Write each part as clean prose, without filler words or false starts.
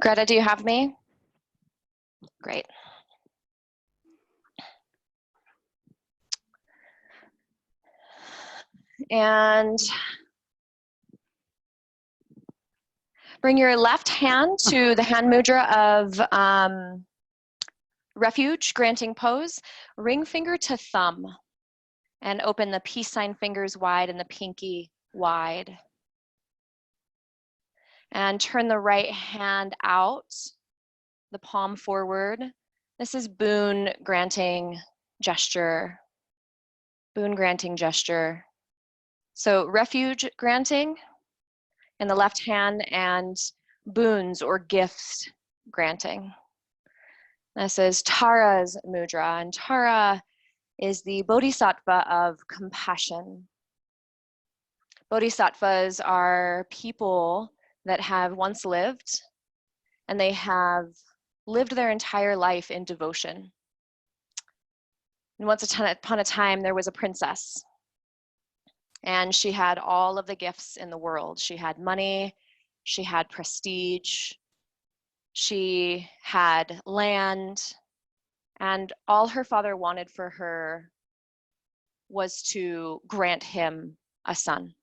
Greta, do you have me? Great. And bring your left hand to the hand mudra of refuge, granting pose. Ring finger to thumb and open the peace sign fingers wide and the pinky wide. And turn the right hand out, the palm forward. This is boon granting gesture. Boon granting gesture. So refuge granting in the left hand and boons or gifts granting. This is Tara's mudra, and Tara is the bodhisattva of compassion. Bodhisattvas are people that have once lived, and they have lived their entire life in devotion. And once upon a time, there was a princess, and she had all of the gifts in the world. She had money, she had prestige, she had land, and all her father wanted for her was to grant him a son.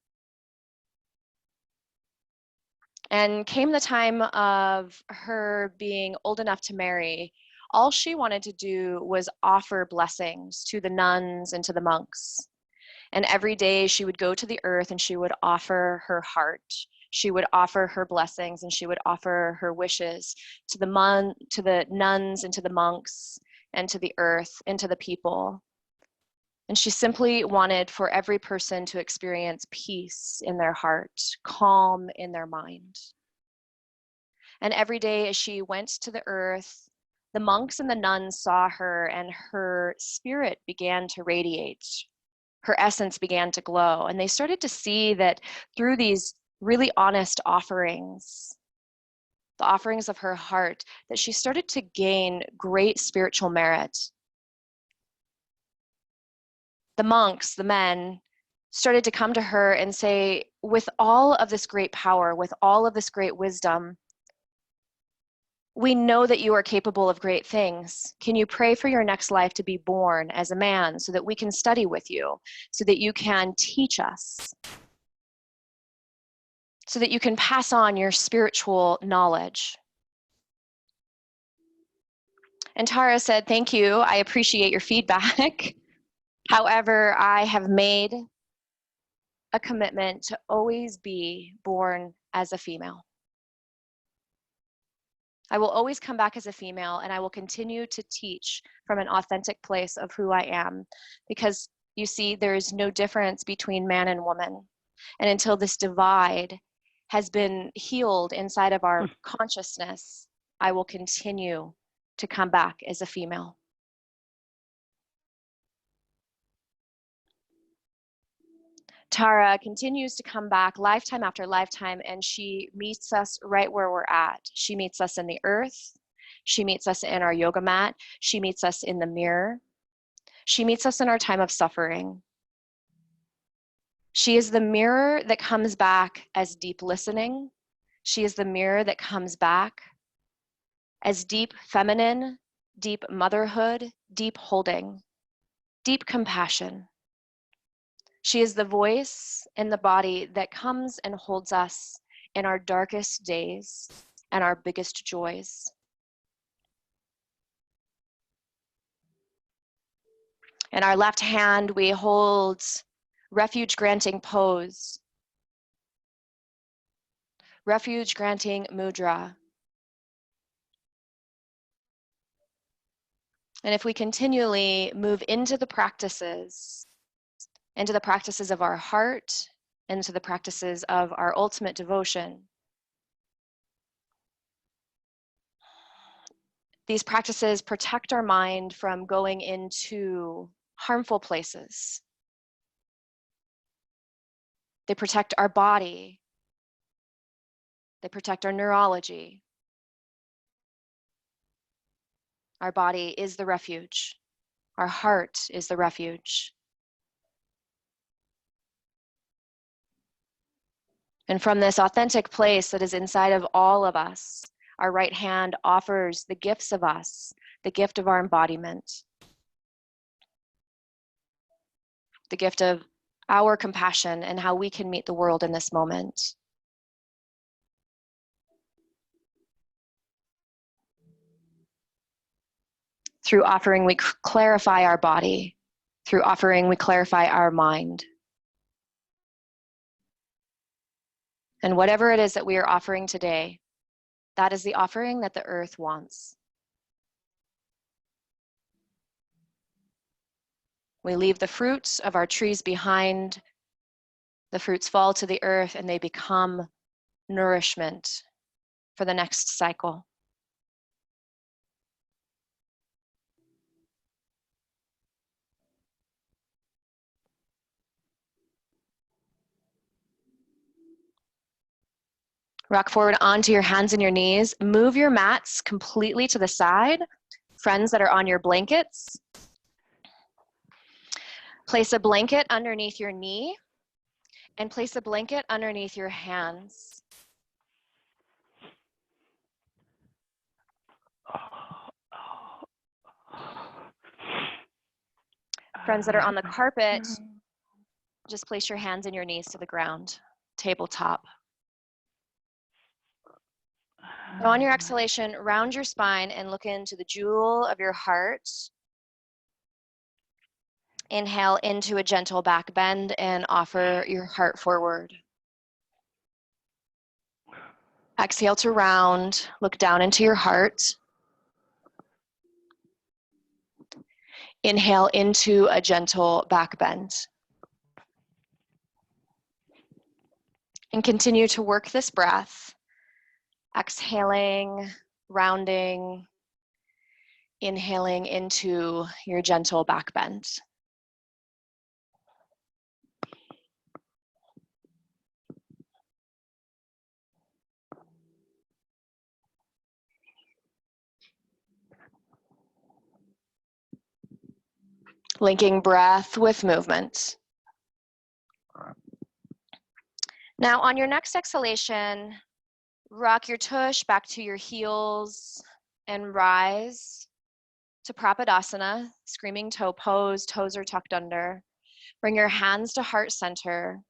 And came the time of her being old enough to marry. All she wanted to do was offer blessings to the nuns and to the monks. And every day she would go to the earth and she would offer her heart. She would offer her blessings and she would offer her wishes to the nuns and to the monks and to the earth and to the people. And she simply wanted for every person to experience peace in their heart, calm in their mind. And every day as she went to the earth, the monks and the nuns saw her and her spirit began to radiate. Her essence began to glow. And they started to see that through these really honest offerings, the offerings of her heart, that she started to gain great spiritual merit. The monks, the men, started to come to her and say, with all of this great power, with all of this great wisdom, we know that you are capable of great things. Can you pray for your next life to be born as a man so that we can study with you, so that you can teach us, so that you can pass on your spiritual knowledge? And Tara said, thank you, I appreciate your feedback. However, I have made a commitment to always be born as a female. I will always come back as a female, and I will continue to teach from an authentic place of who I am, because you see, there is no difference between man and woman. And until this divide has been healed inside of our consciousness, I will continue to come back as a female. Tara continues to come back lifetime after lifetime, and she meets us right where we're at. She meets us in the earth. She meets us in our yoga mat. She meets us in the mirror. She meets us in our time of suffering. She is the mirror that comes back as deep listening. She is the mirror that comes back as deep feminine, deep motherhood, deep holding, deep compassion. She is the voice in the body that comes and holds us in our darkest days and our biggest joys. In our left hand, we hold refuge granting pose, refuge granting mudra. And if we continually move into the practices of our heart, into the practices of our ultimate devotion, these practices protect our mind from going into harmful places. They protect our body. They protect our neurology. Our body is the refuge. Our heart is the refuge. And from this authentic place that is inside of all of us, Our right hand offers the gifts of us, the gift of our embodiment, the gift of our compassion and how we can meet the world in this moment. Through offering, we clarify our body. Through offering, we clarify our mind. And whatever it is that we are offering today, that is the offering that the earth wants. We leave the fruits of our trees behind. The fruits fall to the earth and they become nourishment for the next cycle. Rock forward onto your hands and your knees. Move your mats completely to the side. Friends that are on your blankets, place a blanket underneath your knee and place a blanket underneath your hands. Friends that are on the carpet, just place your hands and your knees to the ground, tabletop. Now on your exhalation, round your spine and look into the jewel of your heart. Inhale into a gentle back bend and offer your heart forward. Exhale to round, look down into your heart. Inhale into a gentle back bend. And continue to work this breath. Exhaling, rounding, inhaling into your gentle back bend. Linking breath with movement. Now on your next exhalation, rock your tush back to your heels and rise to Prapadasana, screaming toe pose, toes are tucked under. Bring your hands to heart center.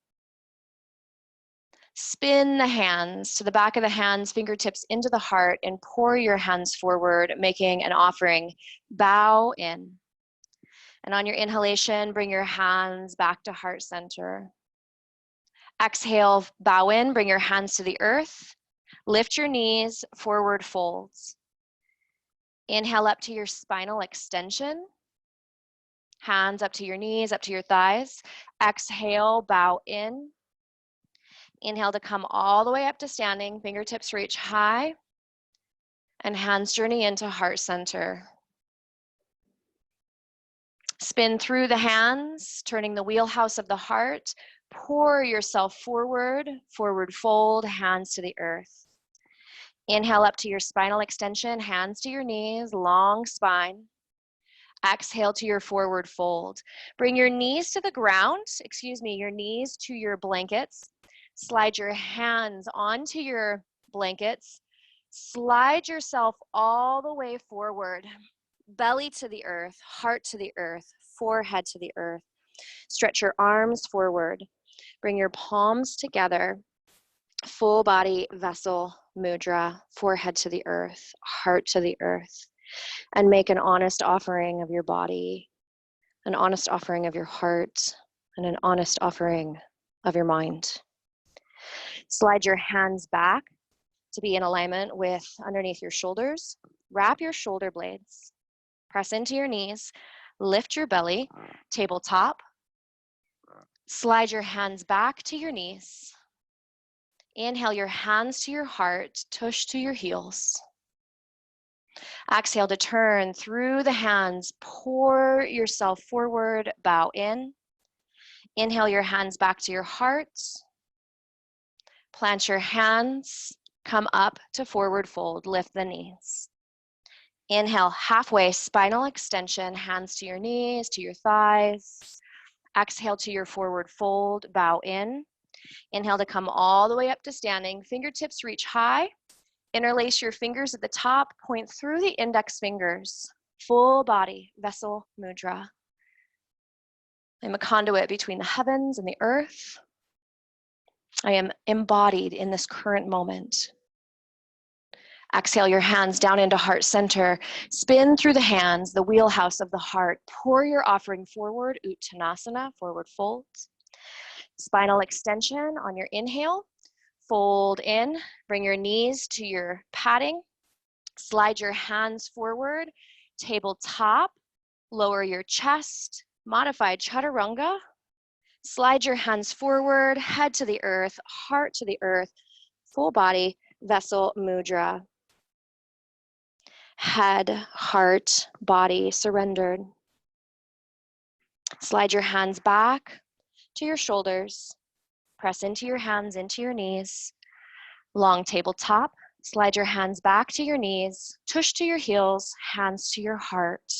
Spin the hands to the back of the hands, fingertips into the heart, and pour your hands forward, making an offering. Bow in. And on your inhalation, bring your hands back to heart center. Exhale, bow in, bring your hands to the earth. Lift your knees, forward folds. Inhale up to your spinal extension. Hands up to your knees, up to your thighs. Exhale, bow in. Inhale to come all the way up to standing. Fingertips reach high. And hands journey into heart center. Spin through the hands, turning the wheelhouse of the heart. Pour yourself forward, forward fold, hands to the earth. Inhale up to your spinal extension, hands to your knees, long spine. Exhale to your forward fold. Bring your knees to the ground, your knees to your blankets. Slide your hands onto your blankets. Slide yourself all the way forward. Belly to the earth, heart to the earth, forehead to the earth. Stretch your arms forward. Bring your palms together. Full body vessel mudra, forehead to the earth, heart to the earth. And make an honest offering of your body, an honest offering of your heart, and an honest offering of your mind. Slide your hands back to be in alignment with underneath your shoulders. Wrap your shoulder blades. Press into your knees. Lift your belly, tabletop. Slide your hands back to your knees. Inhale your hands to your heart, tush to your heels. Exhale to turn through the hands, pour yourself forward, bow in. Inhale your hands back to your heart. Plant your hands, come up to forward fold, lift the knees. Inhale, halfway spinal extension, hands to your knees, to your thighs. Exhale to your forward fold, bow in. Inhale to come all the way up to standing, fingertips reach high. Interlace your fingers at the top, point through the index fingers. Full body, vessel mudra. I'm a conduit between the heavens and the earth. I am embodied in this current moment. Exhale your hands down into heart center. Spin through the hands, the wheelhouse of the heart. Pour your offering forward, Uttanasana, forward fold. Spinal extension on your inhale. Fold in, bring your knees to your padding. Slide your hands forward, tabletop. Lower your chest, modified chaturanga. Slide your hands forward, head to the earth, heart to the earth, full body, vessel mudra. Head, heart, body surrendered. Slide your hands back to your shoulders. Press into your hands, into your knees. Long tabletop. Slide your hands back to your knees. Tush to your heels, hands to your heart.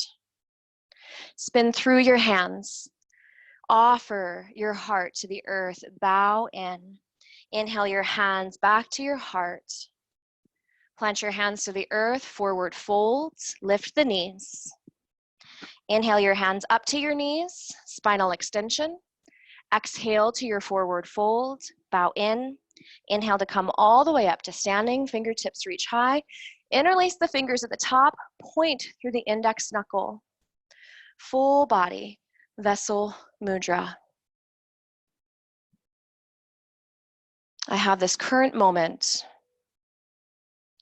Spin through your hands. Offer your heart to the earth. Bow in. Inhale your hands back to your heart. Plant your hands to the earth, forward fold, lift the knees. Inhale your hands up to your knees, spinal extension. Exhale to your forward fold, bow in. Inhale to come all the way up to standing, fingertips reach high. Interlace the fingers at the top, point through the index knuckle. Full body, vessel mudra. I have this current moment.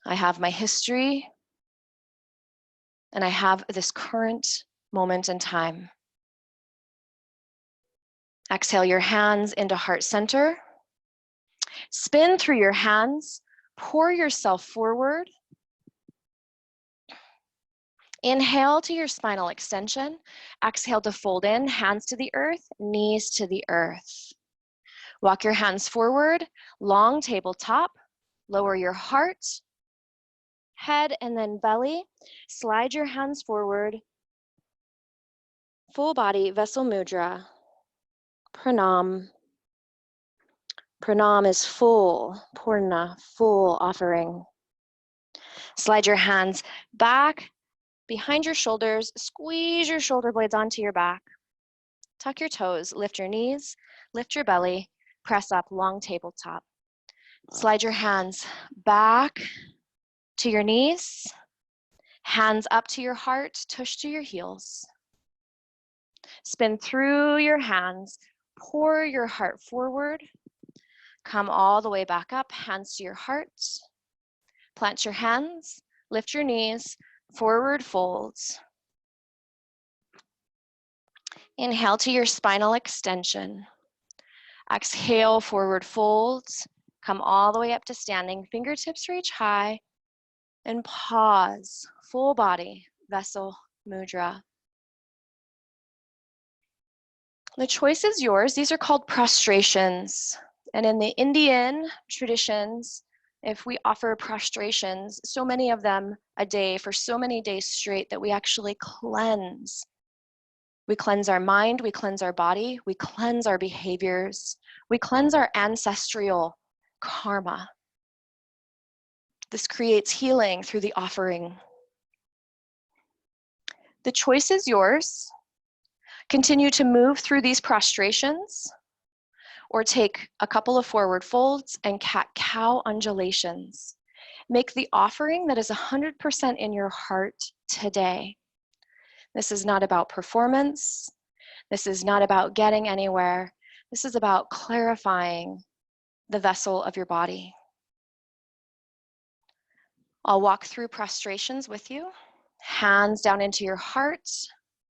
I have my history, and I have this current moment in time. Exhale your hands into heart center. Spin through your hands, pour yourself forward. Inhale to your spinal extension. Exhale to fold in, hands to the earth, knees to the earth. Walk your hands forward, long tabletop. Lower your heart, head, and then belly. Slide your hands forward. Full body, vessel mudra. Pranam. Pranam is full, purna, full offering. Slide your hands back behind your shoulders. Squeeze your shoulder blades onto your back. Tuck your toes, lift your knees, lift your belly, press up, long tabletop. Slide your hands back to your knees, hands up to your heart, tush to your heels. Spin through your hands, pour your heart forward, come all the way back up, hands to your heart. Plant your hands, lift your knees, forward folds. Inhale to your spinal extension. Exhale, forward folds. Come all the way up to standing, fingertips reach high, and pause, full body, vessel mudra. The choice is yours. These are called prostrations. And in the Indian traditions, if we offer prostrations, so many of them a day for so many days straight that we actually cleanse. We cleanse our mind, we cleanse our body, we cleanse our behaviors, we cleanse our ancestral karma. This creates healing through the offering. The choice is yours. Continue to move through these prostrations, or take a couple of forward folds and cat-cow undulations. Make the offering that is 100% in your heart today. This is not about performance. This is not about getting anywhere. This is about clarifying the vessel of your body. I'll walk through prostrations with you. Hands down into your heart.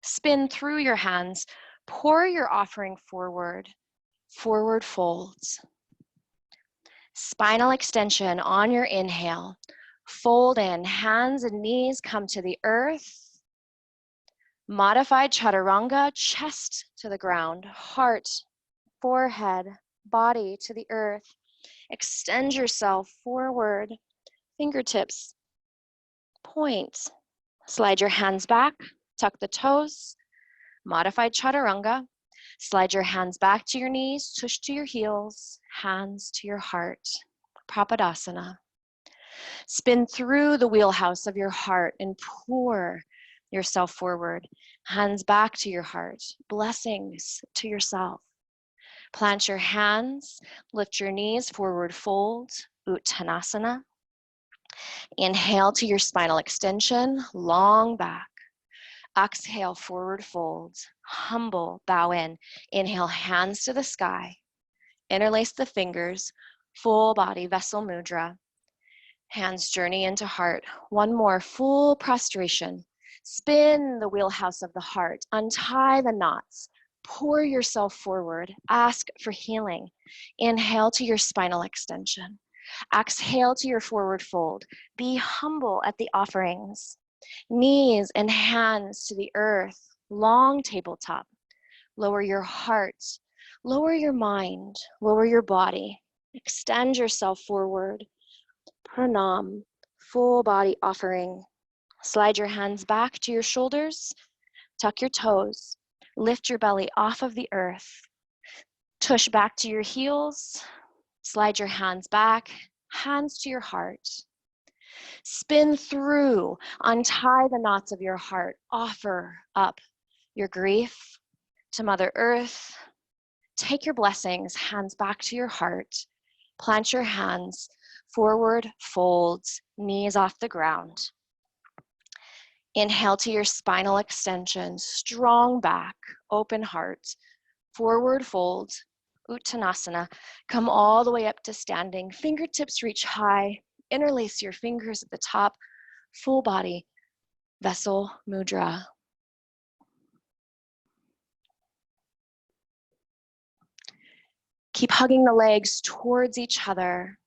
Spin through your hands. Pour your offering forward. Forward folds. Spinal extension on your inhale. Fold in, hands and knees come to the earth. Modified chaturanga, chest to the ground, heart, forehead, body to the earth. Extend yourself forward, fingertips, point. Slide your hands back, tuck the toes. Modified chaturanga. Slide your hands back to your knees, tush to your heels, hands to your heart. Papadasana. Spin through the wheelhouse of your heart and pour yourself forward. Hands back to your heart. Blessings to yourself. Plant your hands, lift your knees, forward fold, Uttanasana. Inhale to your spinal extension, long back. Exhale, forward fold, humble, bow in. Inhale, hands to the sky. Interlace the fingers, full body, vessel mudra. Hands journey into heart. One more, full prostration. Spin the wheelhouse of the heart. Untie the knots. Pour yourself forward. Ask for healing. Inhale to your spinal extension. Exhale to your forward fold. Be humble at the offerings. Knees and hands to the earth. Long tabletop. Lower your heart. Lower your mind. Lower your body. Extend yourself forward. Pranam, full body offering. Slide your hands back to your shoulders. Tuck your toes. Lift your belly off of the earth. Tush back to your heels. Slide your hands back. Hands to your heart. Spin through. Untie the knots of your heart. Offer up your grief to Mother Earth. Take your blessings. Hands back to your heart. Plant your hands. Forward fold, knees off the ground. Inhale to your spinal extension, strong back, open heart. Forward fold, Uttanasana. Come all the way up to standing. Fingertips reach high. Interlace your fingers at the top. Full body, vessel mudra. Keep hugging the legs towards each other.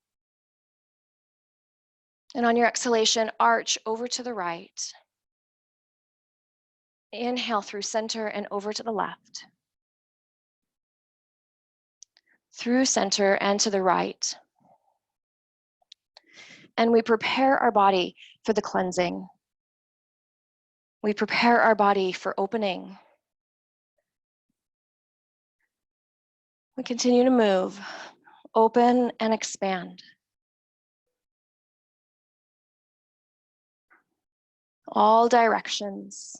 And on your exhalation, arch over to the right. Inhale through center and over to the left. Through center and to the right. And we prepare our body for the cleansing. We prepare our body for opening. We continue to move, open and expand. All directions.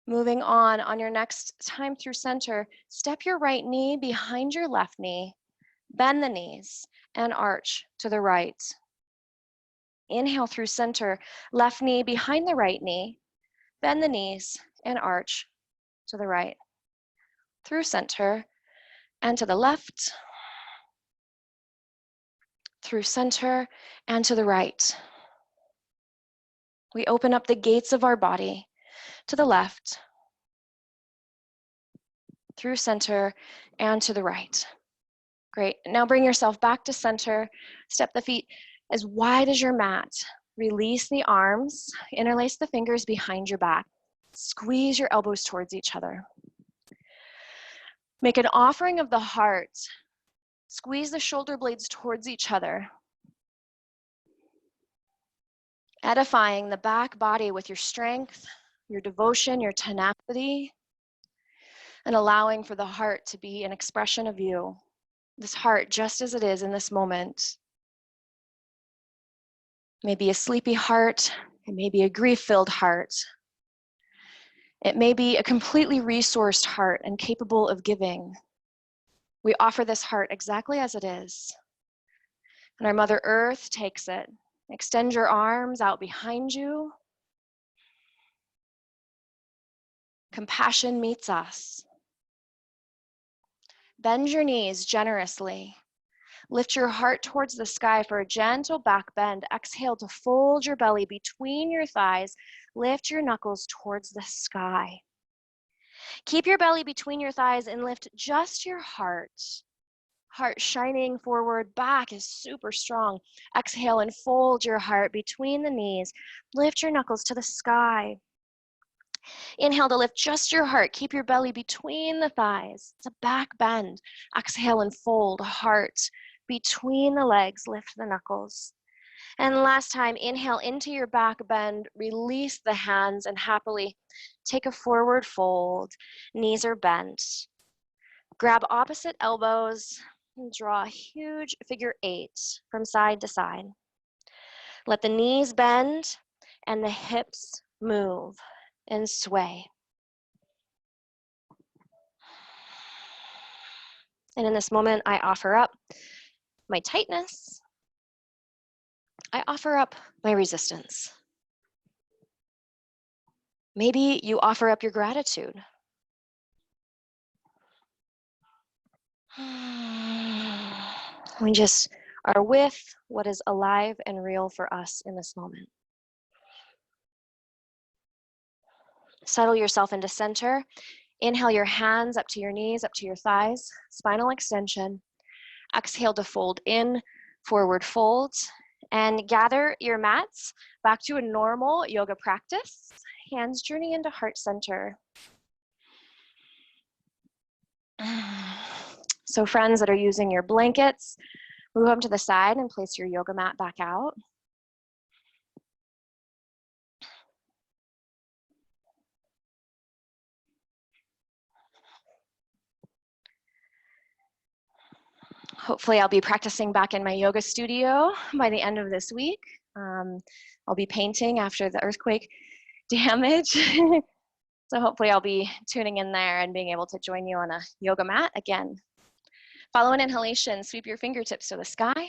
Moving on your next time through center, step your right knee behind your left knee, bend the knees, and arch to the right. Inhale through center, left knee behind the right knee, bend the knees, and arch to the right. Through center, and to the left. Through center, and to the right. We open up the gates of our body to the left, through center, and to the right. Great. Now bring yourself back to center. Step the feet as wide as your mat. Release the arms. Interlace the fingers behind your back. Squeeze your elbows towards each other. Make an offering of the heart. Squeeze the shoulder blades towards each other. Edifying the back body with your strength, your devotion, your tenacity, and allowing for the heart to be an expression of you. This heart just as it is in this moment. It may be a sleepy heart, it may be a grief-filled heart. It may be a completely resourced heart and capable of giving. We offer this heart exactly as it is. And our Mother Earth takes it. Extend your arms out behind you. Compassion meets us. Bend your knees generously. Lift your heart towards the sky for a gentle back bend. Exhale to fold your belly between your thighs. Lift your knuckles towards the sky. Keep your belly between your thighs and lift just your heart. Heart shining forward, back is super strong. Exhale and fold your heart between the knees. Lift your knuckles to the sky. Inhale to lift just your heart. Keep your belly between the thighs. It's a back bend. Exhale and fold heart between the legs. Lift the knuckles. And last time, inhale into your back bend. Release the hands and happily take a forward fold. Knees are bent. Grab opposite elbows. And draw a huge figure 8 from side to side. Let the knees bend and the hips move and sway. And in this moment, I offer up my tightness. I offer up my resistance. Maybe you offer up your gratitude. We just are with what is alive and real for us in this moment. Settle yourself into center. Inhale your hands up to your knees, up to your thighs, spinal extension. Exhale to fold in, forward fold, and gather your mats back to a normal yoga practice. Hands journey into heart center. So friends that are using your blankets, move them to the side and place your yoga mat back out. Hopefully I'll be practicing back in my yoga studio by the end of this week. I'll be painting after the earthquake damage. So hopefully I'll be tuning in there and being able to join you on a yoga mat again. Follow an inhalation, sweep your fingertips to the sky.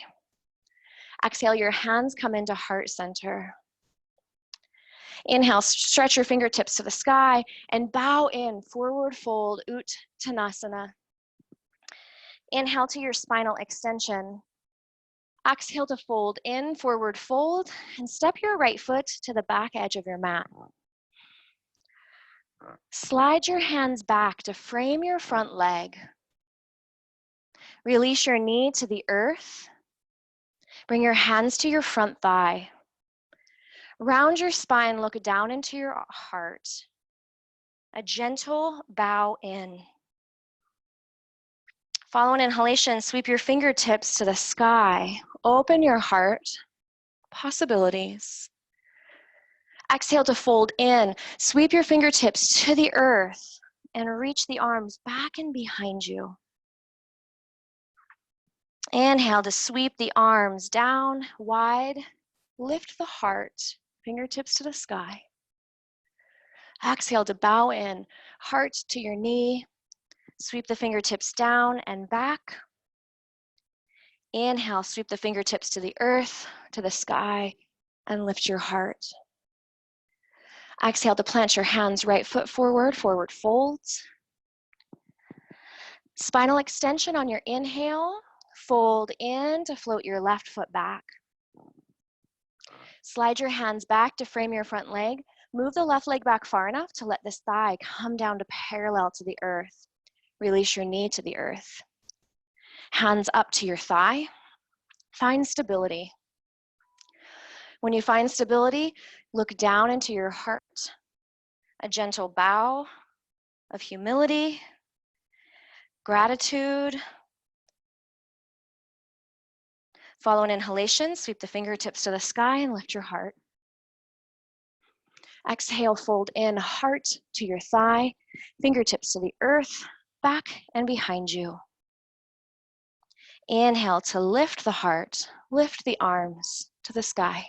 Exhale, your hands come into heart center. Inhale, stretch your fingertips to the sky and bow in, forward fold, Uttanasana. Inhale to your spinal extension. Exhale to fold in, forward fold, and step your right foot to the back edge of your mat. Slide your hands back to frame your front leg. Release your knee to the earth. Bring your hands to your front thigh. Round your spine, look down into your heart. A gentle bow in. Follow an inhalation, sweep your fingertips to the sky. Open your heart, possibilities. Exhale to fold in, sweep your fingertips to the earth and reach the arms back and behind you. Inhale to sweep the arms down, wide, lift the heart, fingertips to the sky. Exhale to bow in, heart to your knee, sweep the fingertips down and back. Inhale, sweep the fingertips to the earth, to the sky, and lift your heart. Exhale to plant your hands, right foot forward, forward folds. Spinal extension on your inhale, fold in to float your left foot back. Slide your hands back to frame your front leg. Move the left leg back far enough to let this thigh come down to parallel to the earth. Release your knee to the earth. Hands up to your thigh. Find stability. When you find stability, look down into your heart. A gentle bow of humility, gratitude. Follow an inhalation, sweep the fingertips to the sky and lift your heart. Exhale, fold in, heart to your thigh, fingertips to the earth, back and behind you. Inhale to lift the heart, lift the arms to the sky.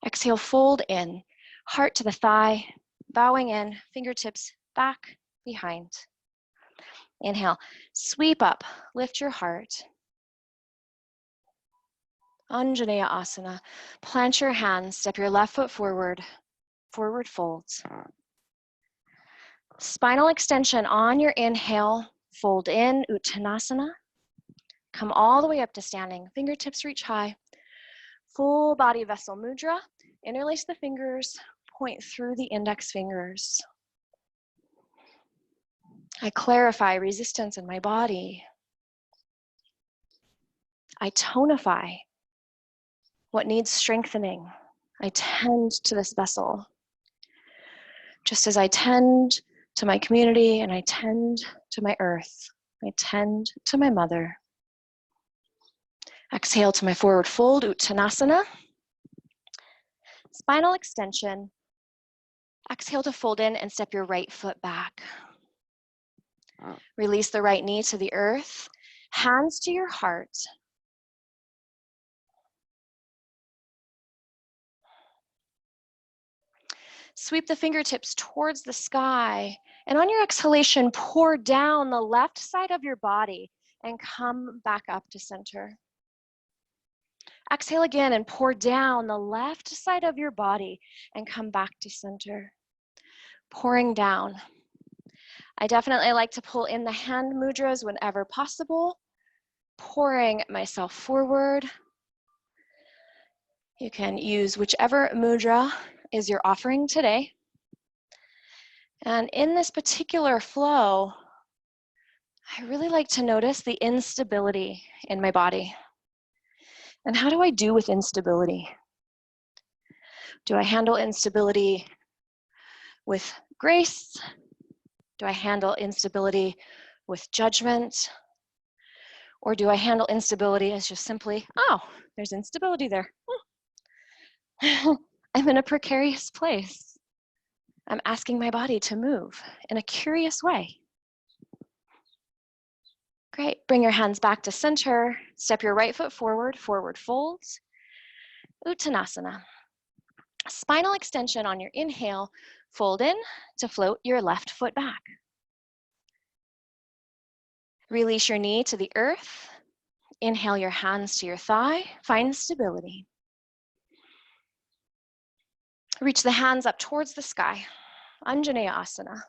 Exhale, fold in, heart to the thigh, bowing in, fingertips back, behind. Inhale, sweep up, lift your heart. Anjaneya Asana. Plant your hands, step your left foot forward, forward folds. Spinal extension on your inhale, fold in, Uttanasana. Come all the way up to standing, fingertips reach high. Full body vessel mudra. Interlace the fingers, point through the index fingers. I clarify resistance in my body. I tonify what needs strengthening. I tend to this vessel. Just as I tend to my community and I tend to my earth, I tend to my mother. Exhale to my forward fold, Uttanasana. Spinal extension. Exhale to fold in and step your right foot back. Release the right knee to the earth. Hands to your heart. Sweep the fingertips towards the sky, and on your exhalation, pour down the left side of your body and come back up to center. Exhale again and pour down the left side of your body and come back to center. Pouring down. I definitely like to pull in the hand mudras whenever possible, pouring myself forward. You can use whichever mudra is your offering today. And in this particular flow, I really like to notice the instability in my body. And how do I do with instability? Do I handle instability with grace? Do I handle instability with judgment? Or do I handle instability as just simply, oh, there's instability there. I'm in a precarious place. I'm asking my body to move in a curious way. Great, bring your hands back to center. Step your right foot forward, forward folds. Uttanasana. Spinal extension on your inhale, fold in to float your left foot back. Release your knee to the earth. Inhale your hands to your thigh, find stability. Reach the hands up towards the sky, Anjaneya Asana.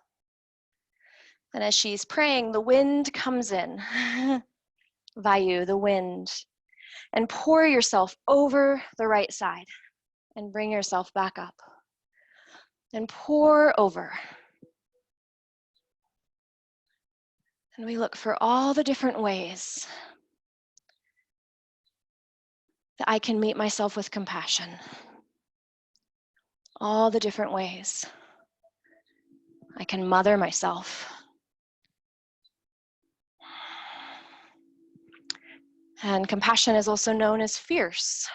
And as she's praying, the wind comes in, Vayu, the wind, and pour yourself over the right side and bring yourself back up. And pour over. And we look for all the different ways that I can meet myself with compassion. All the different ways I can mother myself. And compassion is also known as fierce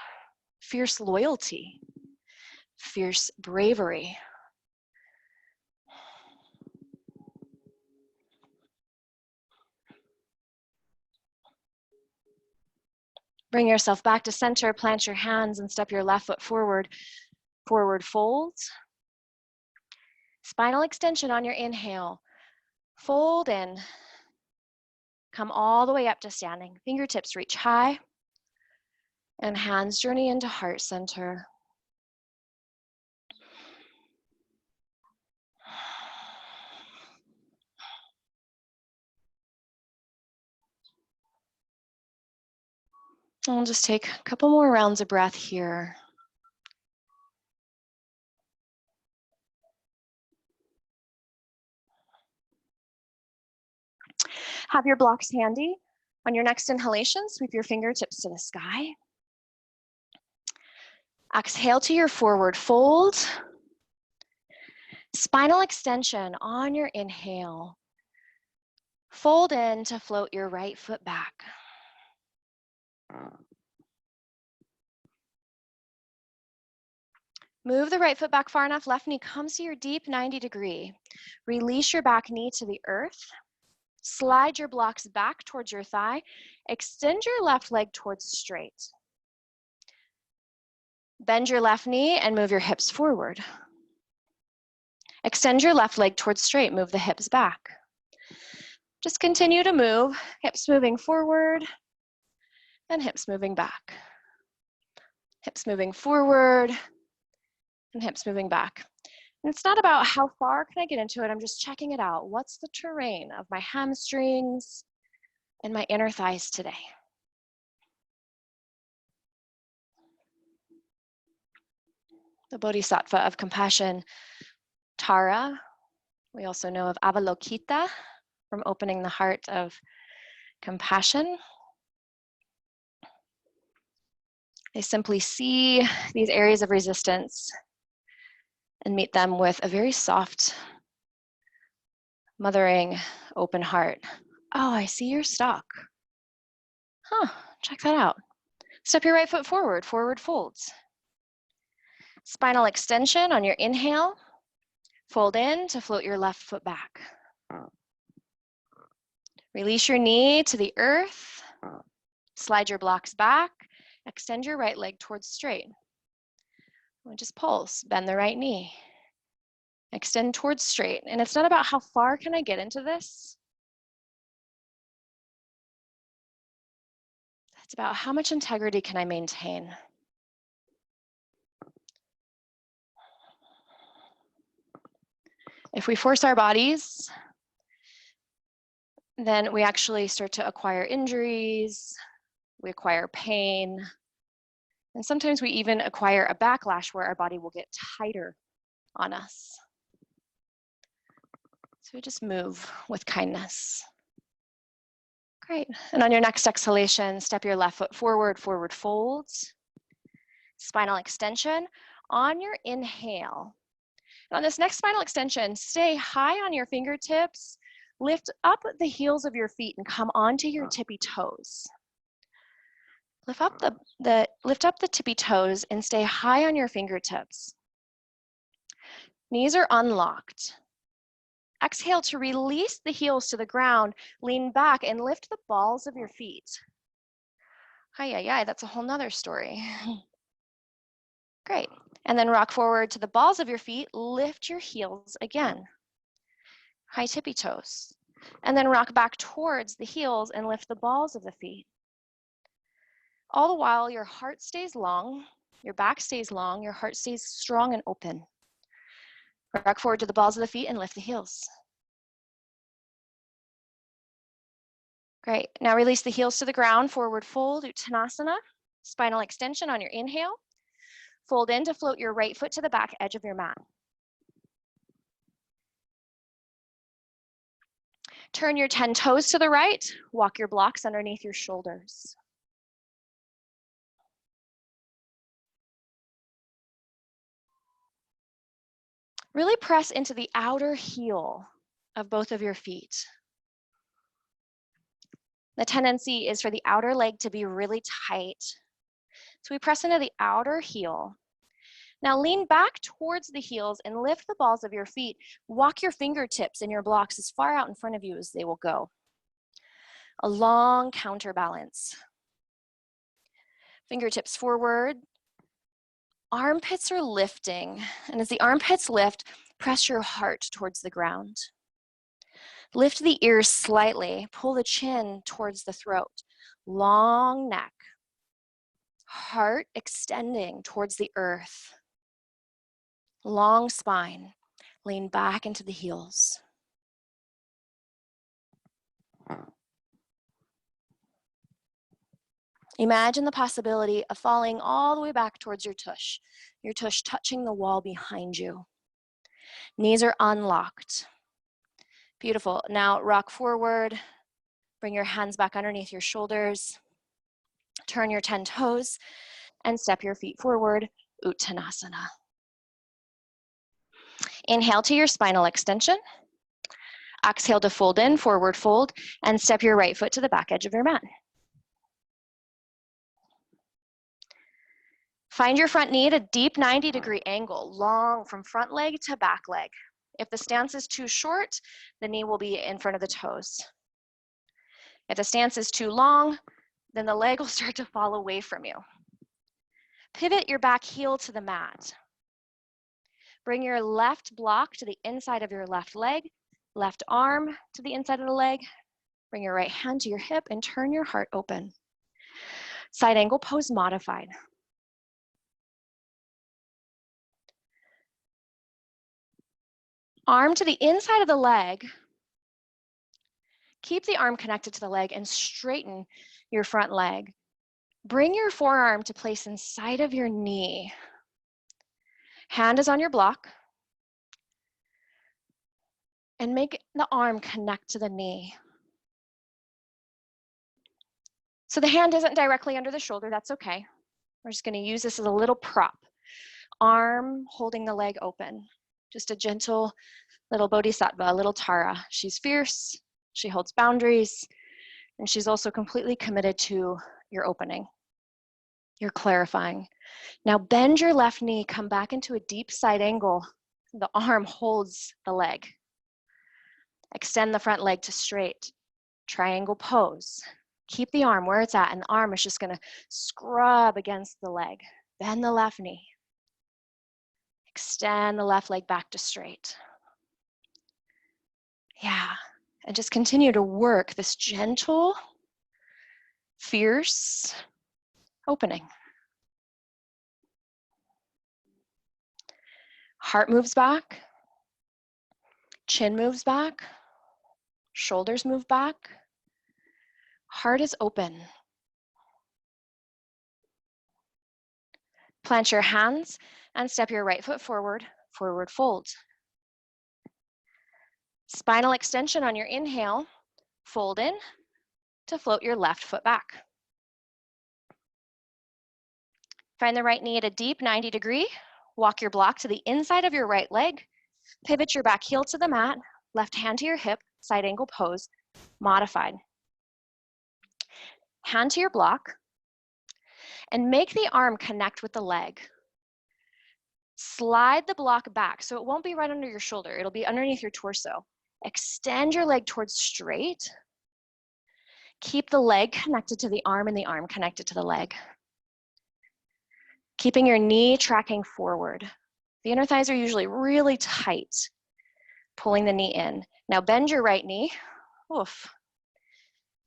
loyalty, fierce bravery. Bring yourself back to center, plant your hands and step your left foot forward, forward folds. Spinal extension on your inhale. Fold in, come all the way up to standing. Fingertips reach high and hands journey into heart center. I'll just take a couple more rounds of breath here. Have your blocks handy. On your next inhalation, sweep your fingertips to the sky. Exhale to your forward fold. Spinal extension on your inhale. Fold in to float your right foot back. Move the right foot back far enough, left knee comes to your deep 90-degree. Release your back knee to the earth. Slide your blocks back towards your thigh. Extend your left leg towards straight. Bend your left knee and move your hips forward. Extend your left leg towards straight, move the hips back. Just continue to move, hips moving forward and hips moving back. Hips moving forward and hips moving back. And it's not about how far can I get into it, I'm just checking it out. What's the terrain of my hamstrings and my inner thighs today? The bodhisattva of compassion, Tara, we also know of Avalokita from opening the heart of compassion. They simply see these areas of resistance and meet them with a very soft, mothering, open heart. Oh, I see you're stuck. Huh, check that out. Step your right foot forward, forward folds. Spinal extension on your inhale. Fold in to float your left foot back. Release your knee to the earth. Slide your blocks back. Extend your right leg towards straight. And just pulse, bend the right knee. Extend towards straight. And it's not about how far can I get into this. It's about how much integrity can I maintain. If we force our bodies, then we actually start to acquire injuries, we acquire pain, and sometimes we even acquire a backlash where our body will get tighter on us. So we just move with kindness. Great. And on your next exhalation, step your left foot forward, forward fold. Spinal extension. On your inhale, and on this next spinal extension, stay high on your fingertips. Lift up the heels of your feet and come onto your tippy toes. Lift up the tippy toes and stay high on your fingertips. Knees are unlocked. Exhale to release the heels to the ground. Lean back and lift the balls of your feet. Hi, that's a whole nother story. Great. And then rock forward to the balls of your feet. Lift your heels again. High tippy toes. And then rock back towards the heels and lift the balls of the feet. All the while, your heart stays long, your back stays long, your heart stays strong and open. Rock forward to the balls of the feet and lift the heels. Great. Now release the heels to the ground, forward fold, Uttanasana, spinal extension on your inhale. Fold in to float your right foot to the back edge of your mat. Turn your 10 toes to the right, walk your blocks underneath your shoulders. Really press into the outer heel of both of your feet. The tendency is for the outer leg to be really tight. So we press into the outer heel. Now lean back towards the heels and lift the balls of your feet. Walk your fingertips and your blocks as far out in front of you as they will go. A long counterbalance. Fingertips forward. Armpits are lifting. And as the armpits lift, press your heart towards the ground. Lift the ears slightly. Pull the chin towards the throat. Long neck. Heart extending towards the earth. Long spine. Lean back into the heels. Imagine the possibility of falling all the way back towards your tush touching the wall behind you. Knees are unlocked. Beautiful. Now rock forward. Bring your hands back underneath your shoulders. Turn your 10 toes and step your feet forward, Uttanasana. Inhale to your spinal extension. Exhale to fold in, forward fold, and step your right foot to the back edge of your mat. Find your front knee at a deep 90-degree angle, long from front leg to back leg. If the stance is too short, the knee will be in front of the toes. If the stance is too long, then the leg will start to fall away from you. Pivot your back heel to the mat. Bring your left block to the inside of your left leg, left arm to the inside of the leg. Bring your right hand to your hip and turn your heart open. Side angle pose modified. Arm to the inside of the leg. Keep the arm connected to the leg and straighten your front leg. Bring your forearm to place inside of your knee. Hand is on your block. And make the arm connect to the knee. So the hand isn't directly under the shoulder, that's okay. We're just going to use this as a little prop. Arm holding the leg open. Just a gentle little bodhisattva, a little Tara. She's fierce, she holds boundaries, and she's also completely committed to your opening. You're clarifying. Now bend your left knee, come back into a deep side angle. The arm holds the leg. Extend the front leg to straight. Triangle pose. Keep the arm where it's at, and the arm is just gonna scrub against the leg. Bend the left knee. Extend the left leg back to straight. Yeah, and just continue to work this gentle, fierce opening. Heart moves back, chin moves back, shoulders move back, heart is open. Plant your hands and step your right foot forward, forward fold. Spinal extension on your inhale, fold in to float your left foot back. Find the right knee at a deep 90-degree. Walk your block to the inside of your right leg. Pivot your back heel to the mat, left hand to your hip, side angle pose, modified. Hand to your block, and make the arm connect with the leg. Slide the block back, so it won't be right under your shoulder, it'll be underneath your torso. Extend your leg towards straight. Keep the leg connected to the arm and the arm connected to the leg. Keeping your knee tracking forward. The inner thighs are usually really tight, pulling the knee in. Now bend your right knee, oof,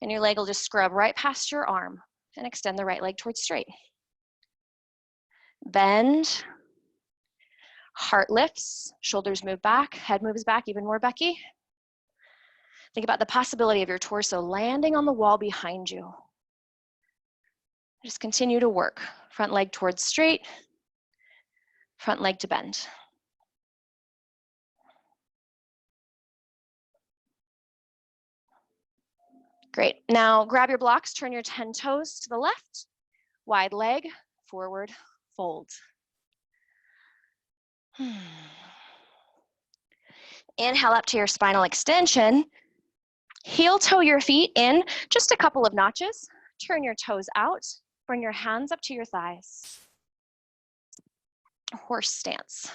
and your leg will just scrub right past your arm and extend the right leg towards straight. Bend, heart lifts, shoulders move back, head moves back even more, Becky. Think about the possibility of your torso landing on the wall behind you. Just continue to work. Front leg towards straight, front leg to bend. Great. Now grab your blocks, turn your 10 toes to the left, wide leg, forward, fold. Inhale up to your spinal extension. Heel toe your feet in just a couple of notches. Turn your toes out. Bring your hands up to your thighs. Horse stance.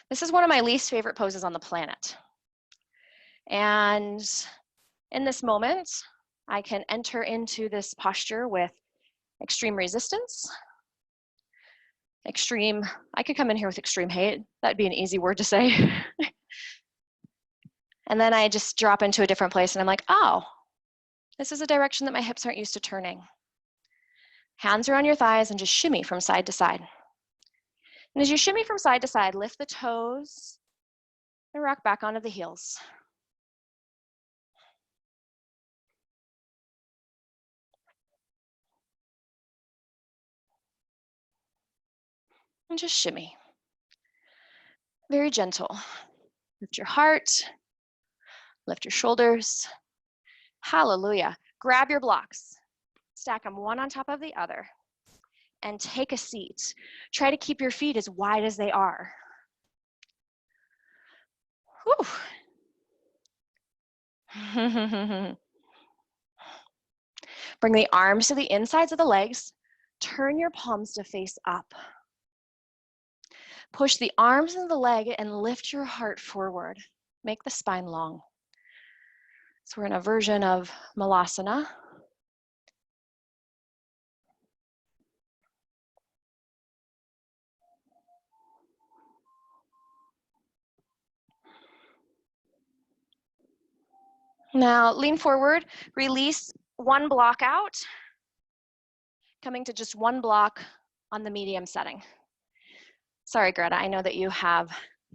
This is one of my least favorite poses on the planet. And in this moment, I can enter into this posture with extreme resistance, I could come in here with extreme hate. That'd be an easy word to say. And then I just drop into a different place and I'm like, oh, this is a direction that my hips aren't used to turning. Hands are on your thighs and just shimmy from side to side. And as you shimmy from side to side, lift the toes and rock back onto the heels. And just shimmy. Very gentle. Lift your heart, lift your shoulders. Hallelujah. Grab your blocks, stack them one on top of the other, and take a seat. Try to keep your feet as wide as they are. Whew. Bring the arms to the insides of the legs. Turn your palms to face up. Push the arms into the leg and lift your heart forward. Make the spine long. So we're in a version of Malasana. Now lean forward, release one block out, coming to just one block on the medium setting. Sorry, Greta, I know that you have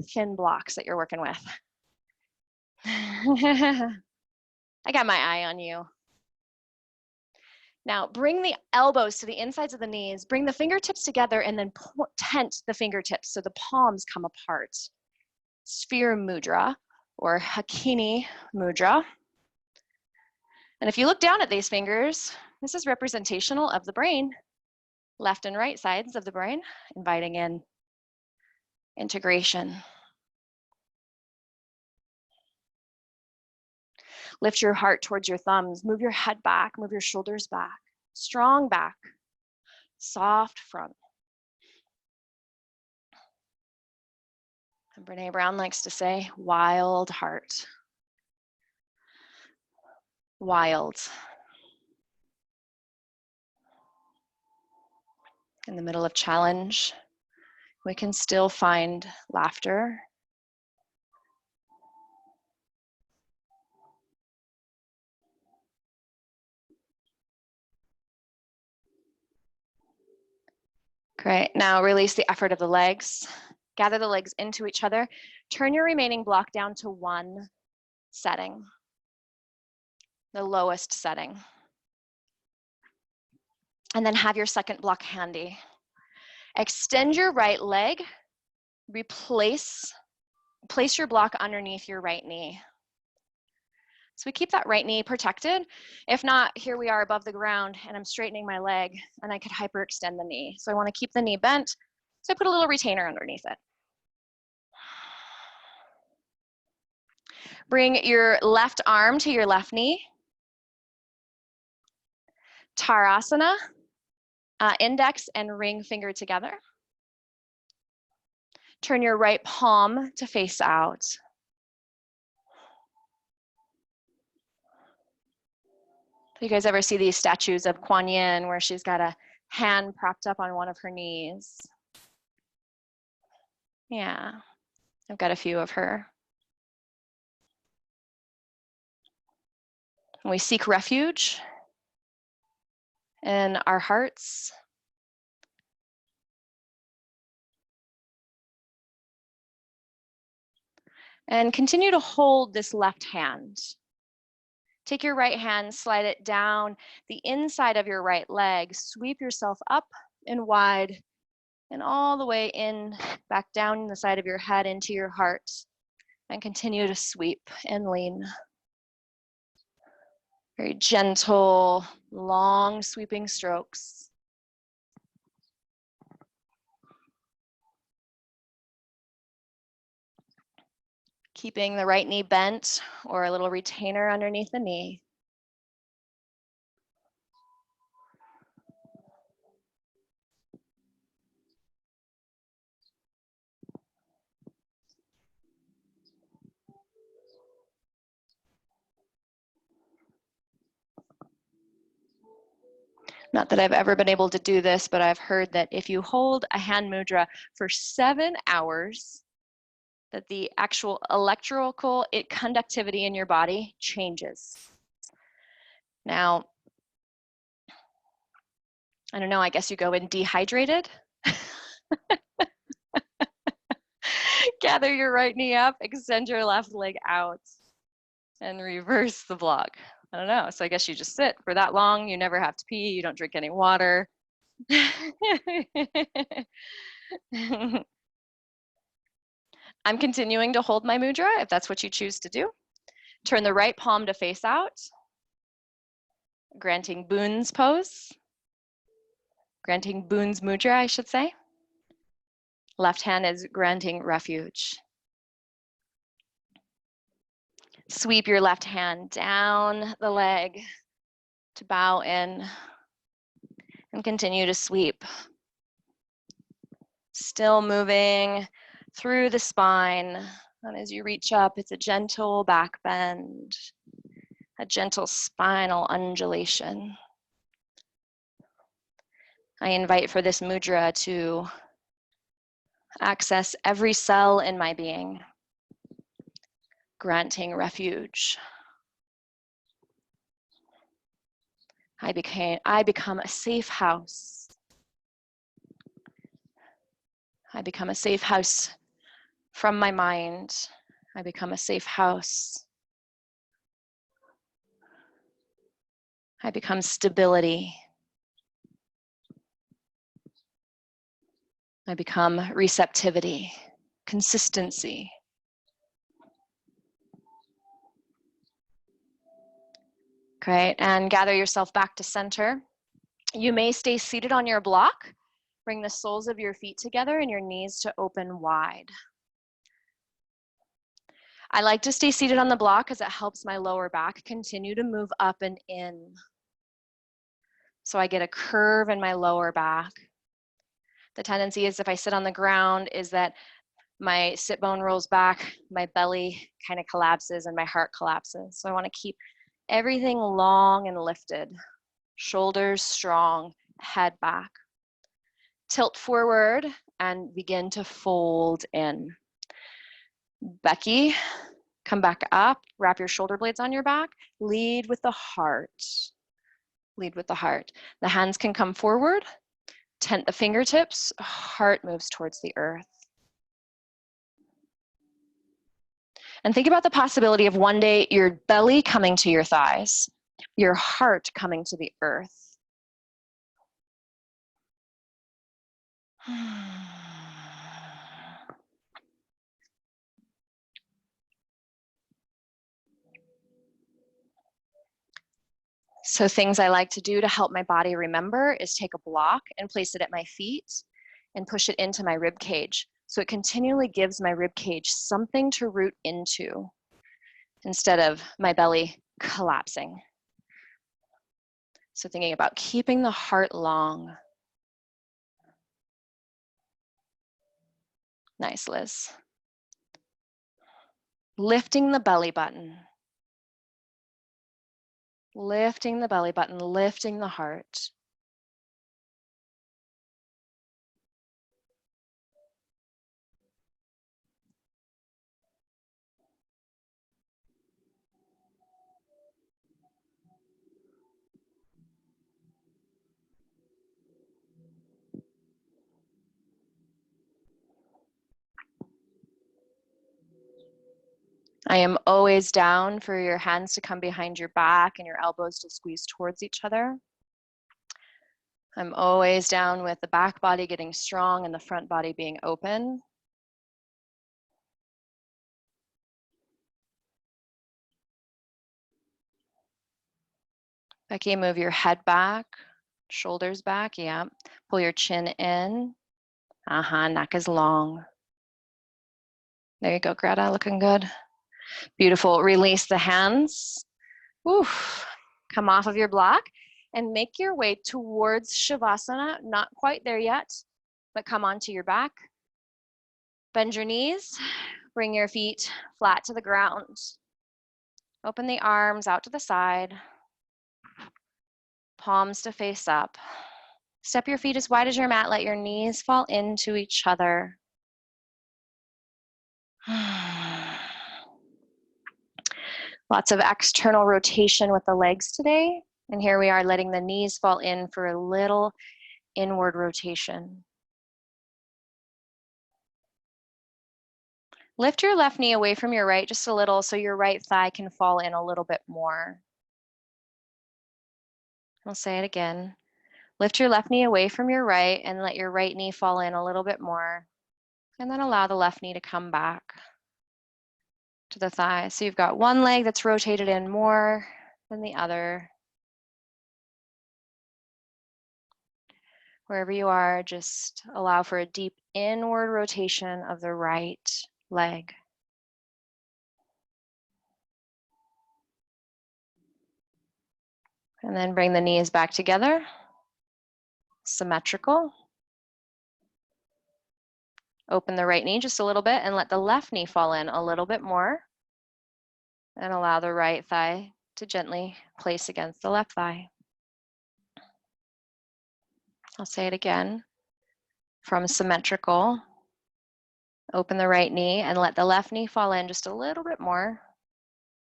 thin blocks that you're working with. I got my eye on you. Now bring the elbows to the insides of the knees, bring the fingertips together and then tent the fingertips so the palms come apart. Sphere mudra or Hakini mudra. And if you look down at these fingers, this is representational of the brain, left and right sides of the brain, inviting in integration. Lift your heart towards your thumbs, move your head back, move your shoulders back, strong back, soft front. And Brene Brown likes to say, wild heart. wild. In the middle of challenge, we can still find laughter. Great, now release the effort of the legs. Gather the legs into each other. Turn your remaining block down to one setting, the lowest setting. And then have your second block handy. Extend your right leg, place your block underneath your right knee. So we keep that right knee protected. If not, here we are above the ground and I'm straightening my leg and I could hyperextend the knee. So I want to keep the knee bent. So I put a little retainer underneath it. Bring your left arm to your left knee. Tarasana, index and ring finger together. Turn your right palm to face out. You guys ever see these statues of Kuan Yin where she's got a hand propped up on one of her knees? Yeah, I've got a few of her. We seek refuge in our hearts. And continue to hold this left hand. Take your right hand, slide it down the inside of your right leg. Sweep yourself up and wide and all the way in, back down the side of your head into your heart. And continue to sweep and lean. Very gentle, long sweeping strokes. Keeping the right knee bent or a little retainer underneath the knee. Not that I've ever been able to do this, but I've heard that if you hold a hand mudra for 7 hours, that the actual electrical conductivity in your body changes. Now, I don't know, I guess you go in dehydrated. Gather your right knee up, extend your left leg out, and reverse the block. I don't know, so I guess you just sit for that long, you never have to pee, you don't drink any water. I'm continuing to hold my mudra if that's what you choose to do. Turn the right palm to face out, granting boons pose, granting boons mudra, I should say. Left hand is granting refuge. Sweep your left hand down the leg to bow in and continue to sweep. Still moving through the spine. And as you reach up, it's a gentle back bend, a gentle spinal undulation. I invite for this mudra to access every cell in my being, granting refuge. I become a safe house. I become a safe house from my mind. I become a safe house. I become stability. I become receptivity, consistency. Great, and gather yourself back to center. You may stay seated on your block. Bring the soles of your feet together and your knees to open wide. I like to stay seated on the block because it helps my lower back continue to move up and in. So I get a curve in my lower back. The tendency is if I sit on the ground is that my sit bone rolls back, my belly kind of collapses and my heart collapses. So I want to keep Everything long and lifted. Shoulders strong, head back. Tilt forward and begin to fold in. Becky, come back up, wrap your shoulder blades on your back, lead with the heart. Lead with the heart. The hands can come forward, tent the fingertips, heart moves towards the earth. And think about the possibility of one day your belly coming to your thighs, your heart coming to the earth. So things I like to do to help my body remember is take a block and place it at my feet and push it into my rib cage. So it continually gives my rib cage something to root into instead of my belly collapsing. So thinking about keeping the heart long. Nice, Liz. Lifting the belly button. Lifting the belly button, lifting the heart. I am always down for your hands to come behind your back and your elbows to squeeze towards each other. I'm always down with the back body getting strong and the front body being open. Becky, move your head back, shoulders back, yeah. Pull your chin in. Neck is long. There you go, Greta, looking good. Beautiful, release the hands. Oof. Come off of your block and make your way towards Shavasana. Not quite there yet, but come onto your back. Bend your knees, bring your feet flat to the ground. Open the arms out to the side. Palms to face up. Step your feet as wide as your mat. Let your knees fall into each other. Lots of external rotation with the legs today. And here we are letting the knees fall in for a little inward rotation. Lift your left knee away from your right just a little so your right thigh can fall in a little bit more. I'll say it again. Lift your left knee away from your right and let your right knee fall in a little bit more. And then allow the left knee to come back to the thigh. So you've got one leg that's rotated in more than the other. Wherever you are, just allow for a deep inward rotation of the right leg. And then bring the knees back together, symmetrical. Open the right knee just a little bit and let the left knee fall in a little bit more. And allow the right thigh to gently place against the left thigh. I'll say it again. From symmetrical, open the right knee and let the left knee fall in just a little bit more.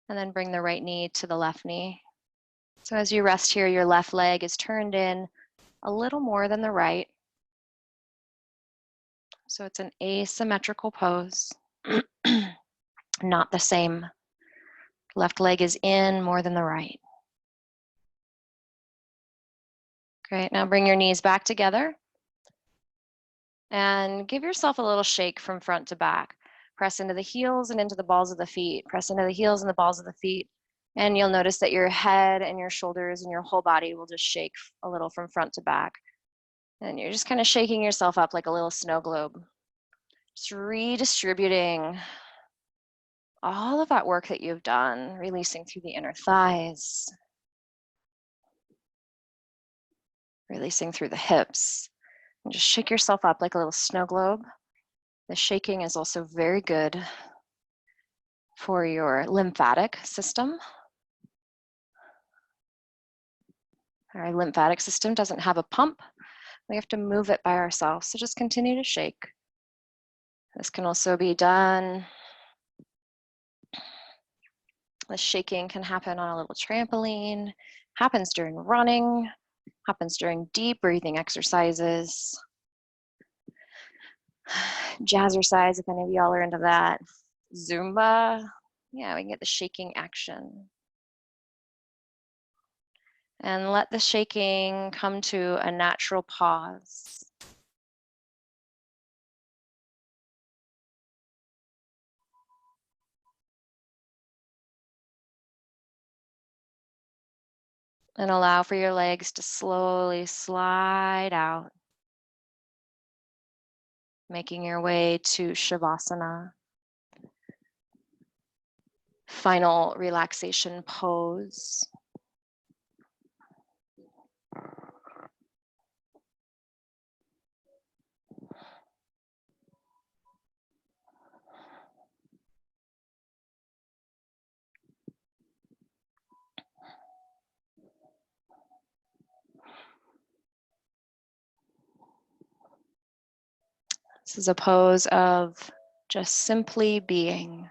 And then bring the right knee to the left knee. So as you rest here, your left leg is turned in a little more than the right. So it's an asymmetrical pose, not the same. Left leg is in more than the right. Great, now bring your knees back together and give yourself a little shake from front to back. Press into the heels and into the balls of the feet. Press into the heels and the balls of the feet. And you'll notice that your head and your shoulders and your whole body will just shake a little from front to back. And you're just kind of shaking yourself up like a little snow globe. Just redistributing all of that work that you've done, releasing through the inner thighs, releasing through the hips, and just shake yourself up like a little snow globe. The shaking is also very good for your lymphatic system. Our lymphatic system doesn't have a pump. We have to move it by ourselves. So just continue to shake. This can also be done. The shaking can happen on a little trampoline, happens during running, happens during deep breathing exercises. Jazzercise, if any of y'all are into that. Zumba, yeah, we can get the shaking action. And let the shaking come to a natural pause. And allow for your legs to slowly slide out, making your way to Shavasana. Final relaxation pose. This is a pose of just simply being.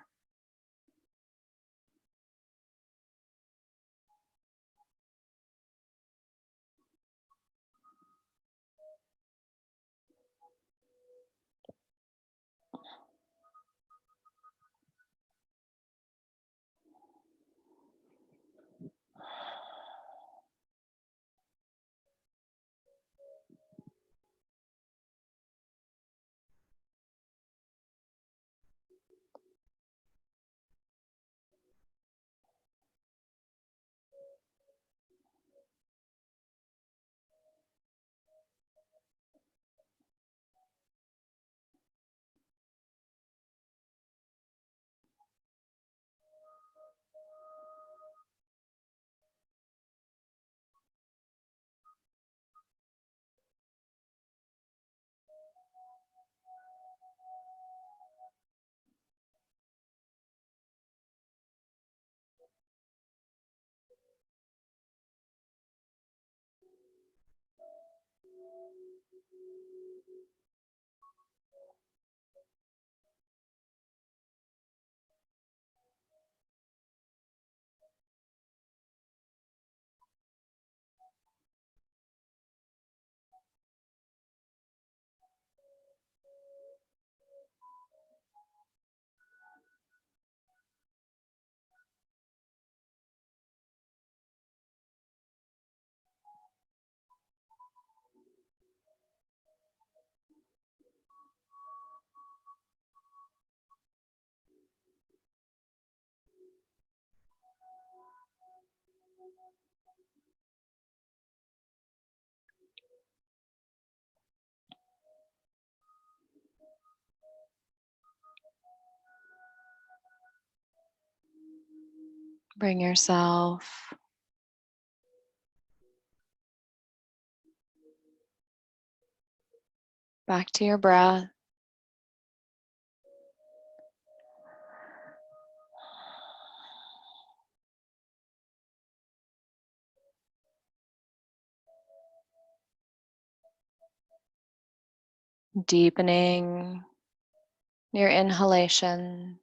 Bring yourself back to your breath. Deepening your inhalation.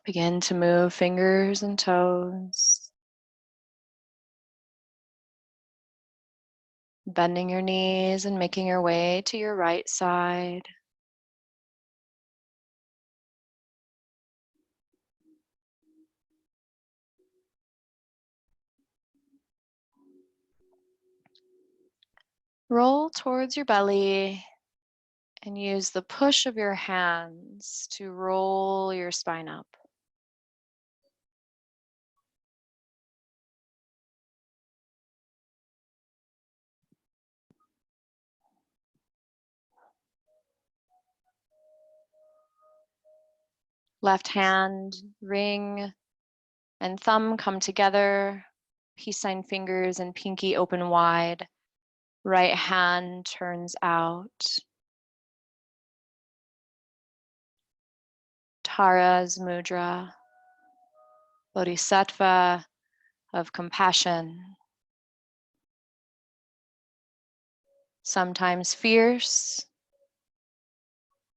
Begin to move fingers and toes. Bending your knees and making your way to your right side. Roll towards your belly and use the push of your hands to roll your spine up. Left hand, ring, and thumb come together. Peace sign fingers and pinky open wide. Right hand turns out. Tara's mudra. Bodhisattva of compassion. Sometimes fierce,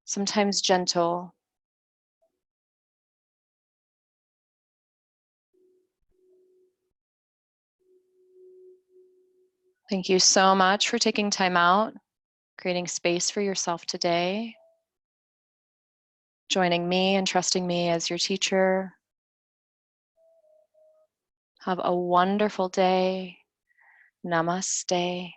sometimes gentle. Thank you so much for taking time out, creating space for yourself today, joining me and trusting me as your teacher. Have a wonderful day. Namaste.